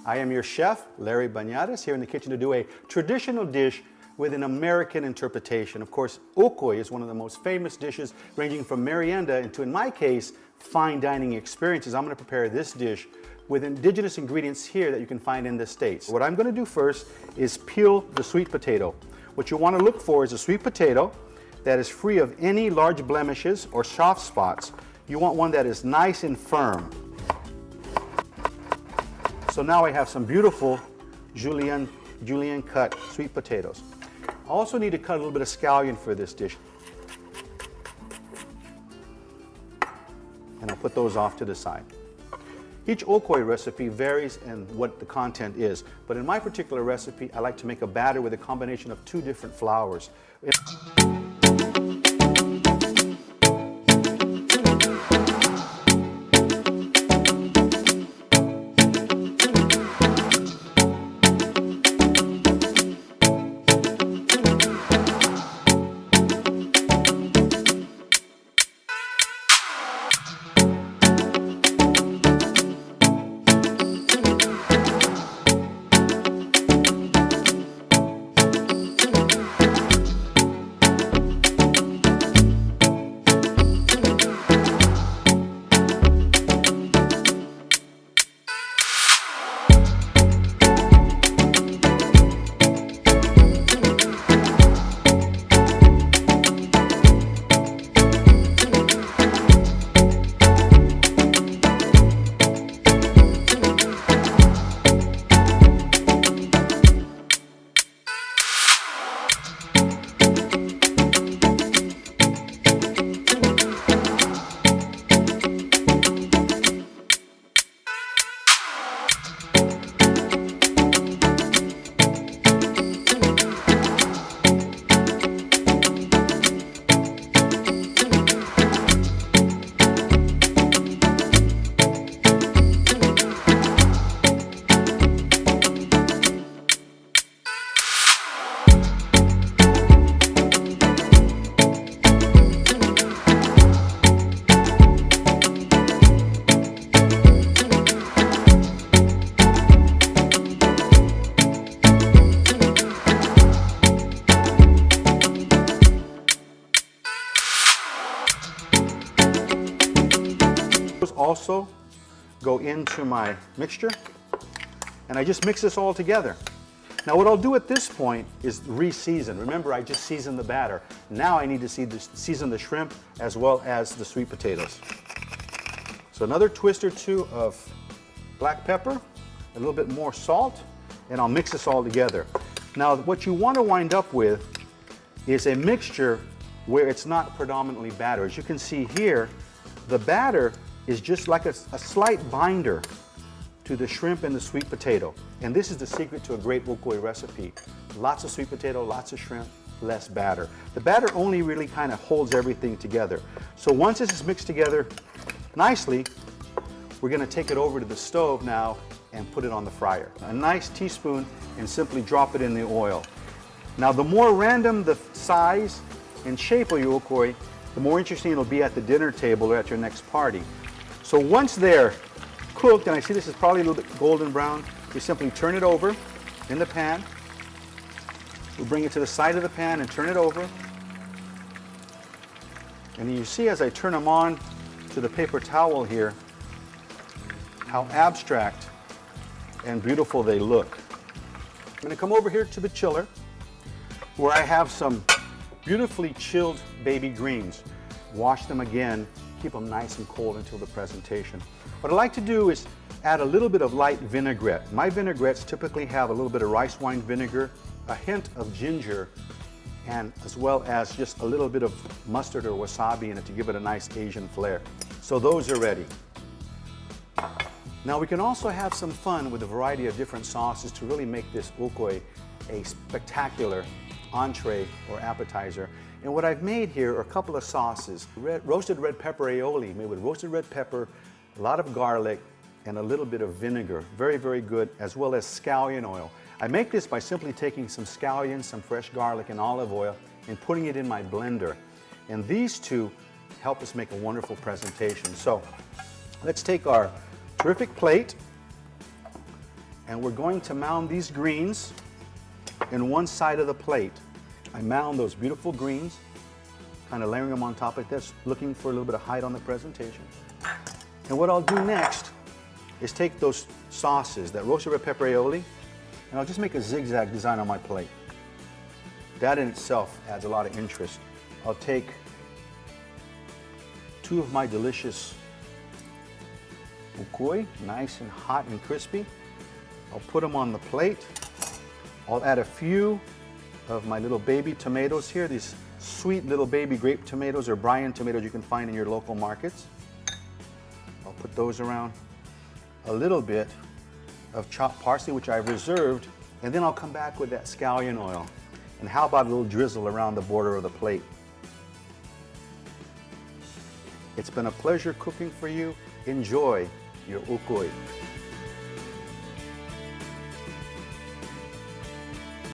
I am your chef, Larry Bañadas, here in the kitchen to do a traditional dish with an American interpretation. Of course, Ukoy is one of the most famous dishes, ranging from merienda into, in my case, fine dining experiences. I'm going to prepare this dish with indigenous ingredients here that you can find in the States. What I'm going to do first is peel the sweet potato. What you want to look for is a sweet potato that is free of any large blemishes or soft spots. You want one that is nice and firm. So now I have some beautiful julienne cut sweet potatoes. I also need to cut a little bit of scallion for this dish. And I'll put those off to the side. Each Ukoy recipe varies in what the content is, but in my particular recipe, I like to make a batter with a combination of 2 different flours. Also go into my mixture, and I just mix this all together. Now what I'll do at this point is re-season. Remember, I just seasoned the batter. Now I need to season the shrimp as well as the sweet potatoes. So another twist or 2 of black pepper, a little bit more salt, and I'll mix this all together. Now what you want to wind up with is a mixture where it's not predominantly batter. As you can see here, the batter is just like a slight binder to the shrimp and the sweet potato. And this is the secret to a great Ukoy recipe. Lots of sweet potato, lots of shrimp, less batter. The batter only really kind of holds everything together. So once this is mixed together nicely, we're going to take it over to the stove now and put it on the fryer. A nice teaspoon, and simply drop it in the oil. Now the more random the size and shape of your Ukoy, the more interesting it'll be at the dinner table or at your next party. So once they're cooked, and I see this is probably a little bit golden brown, we simply turn it over in the pan. We'll bring it to the side of the pan and turn it over. And you see as I turn them on to the paper towel here, how abstract and beautiful they look. I'm going to come over here to the chiller, where I have some beautifully chilled baby greens. Wash them again. Keep them nice and cold until the presentation. What I like to do is add a little bit of light vinaigrette. My vinaigrettes typically have a little bit of rice wine vinegar, a hint of ginger, and as well as just a little bit of mustard or wasabi in it to give it a nice Asian flair. So those are ready. Now we can also have some fun with a variety of different sauces to really make this Ukoy a spectacular entree or appetizer. And what I've made here are a couple of sauces. Roasted red pepper aioli made with roasted red pepper, a lot of garlic, and a little bit of vinegar. Very, very good, as well as scallion oil. I make this by simply taking some scallions, some fresh garlic, and olive oil and putting it in my blender. And these two help us make a wonderful presentation. So let's take our terrific plate And we're going to mound these greens in one side of the plate. I mound those beautiful greens, kind of layering them on top like this, looking for a little bit of height on the presentation. And what I'll do next is take those sauces, that roasted red pepper aioli, and I'll just make a zigzag design on my plate. That in itself adds a lot of interest. I'll take 2 of my delicious Ukoy, nice and hot and crispy. I'll put them on the plate. I'll add a few of my little baby tomatoes here, these sweet little baby grape tomatoes or Bryan tomatoes you can find in your local markets. I'll put those around. A little bit of chopped parsley, which I've reserved, and then I'll come back with that scallion oil. And how about a little drizzle around the border of the plate? It's been a pleasure cooking for you. Enjoy your Ukoy.